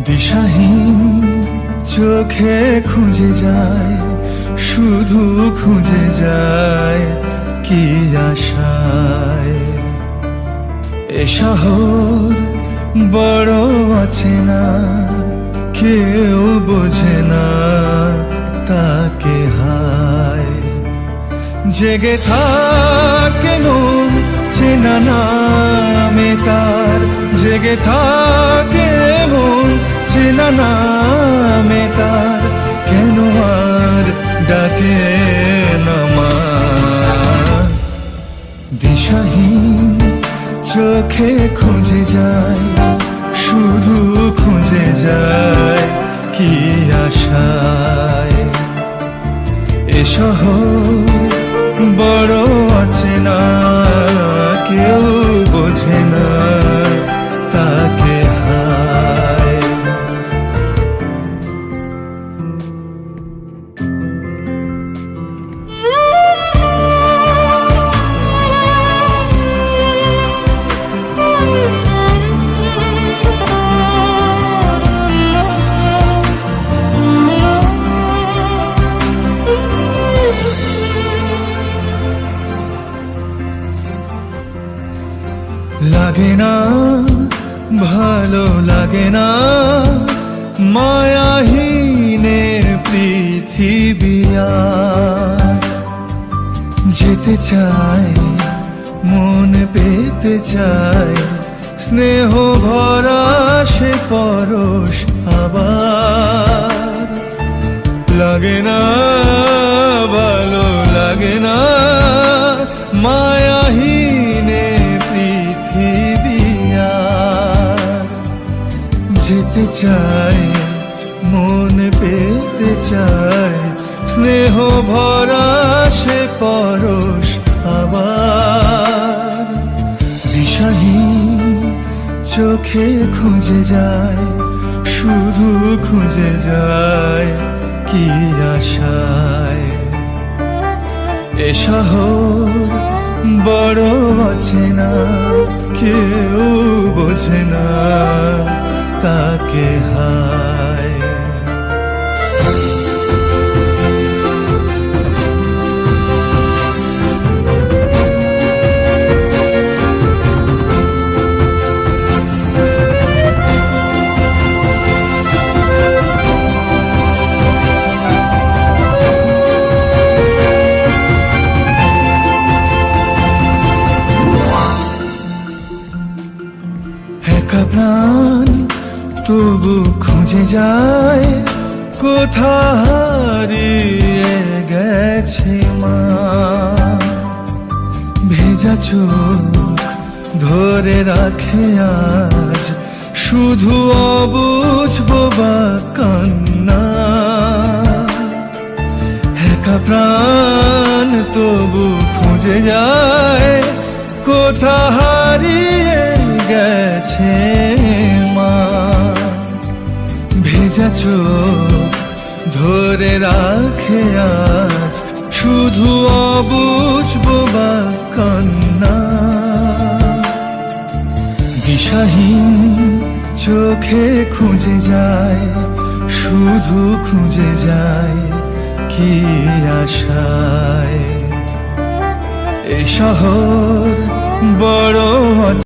দিশাহীন চোখে খুঁজে যায়, শুধু খুঁজে যায় কি আশায়। এ শহর বড় আছে না, কেউ বোঝে না তাকে হায়। জেগে থাকে মন চেনা নামে তার, জেগে থাকে মন চেনা নামে তার, কেন আর ডাকে না মা। দিশাহীন চোখে খুঁজে যায়, শুধু খুঁজে যায় কি আশায়। এ শহর বড় আছে না, কেউ বোঝে না তাকে হায়। লাগে না ভালো লাগে না মায়াহীনে পৃথিবী আর। যেতে চায় মন পেতে চায়, স্নেহ ভরা সে পরশ আবার। লাগে না ভালো লাগে না মায়াহীনে পৃথিবী আর। যেতে চায় মন পেতে চায়, স্নেহ ভরা সে পরশ আবার। দিশাহীন চোখে খুঁজে যায়, শুধু খুঁজে যায় কি আশায়। এ শহর বড় আছে না, কেউ বোঝে না তাকে হায়। একা প্রাণ তবু খুঁজে যায়, কোথা হারিয়ে গেছে মা। ভেজা চোখ ধরে রাখে আজ, শুধু অবুঝ বোবা কান্না। একা প্রাণ তবু খুঁজে যায়, কোথা হারিয়ে গেছে মা। ভেজা চোখ ধরে রাখে আজ, শুধু অবুঝ বোবা কান্না। দিশাহীন চোখে খুঁজে যায়, শুধু খুঁজে যায় কি আশায়। এ শহর বড়